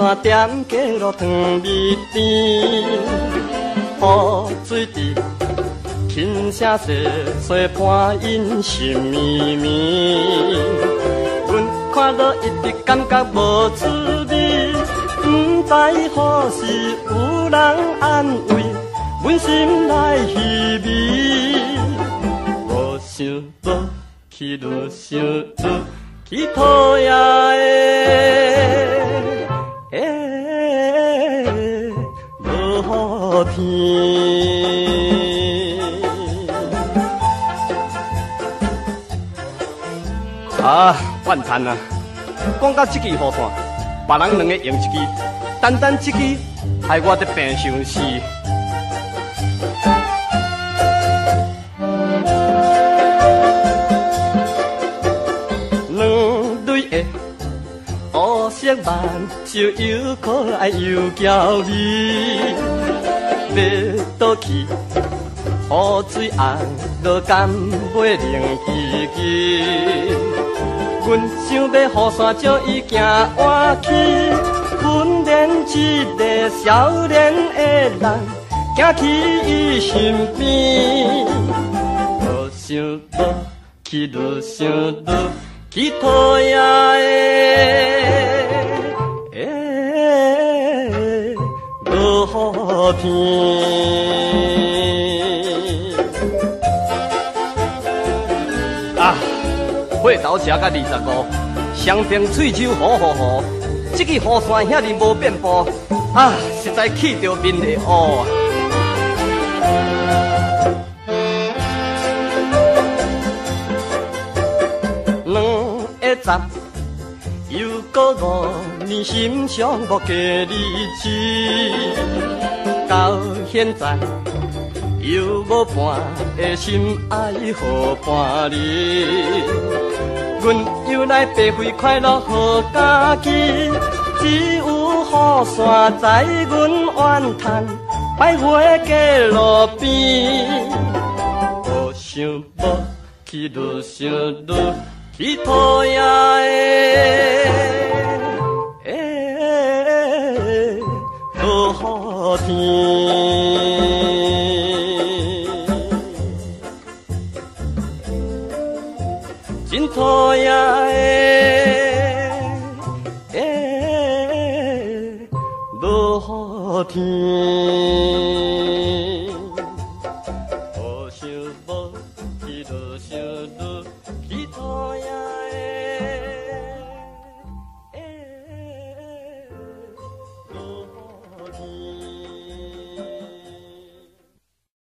山点加落汤味甜，雨水滴，轻声细细伴因心绵绵。阮看到一直感觉无滋味，不知何时有人安慰，阮心内稀微。无想无去，愈想愈去讨厌的，落雨天。啊，怨叹啊！讲到这支雨伞，别人两个用一支，单单这支害我得病伤死。两蕊的乌色蔓，就又可爱又娇美，要倒去。雨水红，就甘袂冷叽叽。阮想要雨伞借伊行晏去，训练一个少年的人，行去伊身边。无想无去，愈想愈去讨厌的，落雨天。火头车到25，双边喙手好好好，这个雨伞遐尼无变步，啊，实在气着面会乌啊！两个站，又过5年，心上无加日子，到现在。又无半个心爱予伴你，阮又来白费快乐予家己，只有雨伞在阮怨叹，摆花在路边。无想无去，愈想愈去讨厌的，落雨天。真讨厌的，落雨天。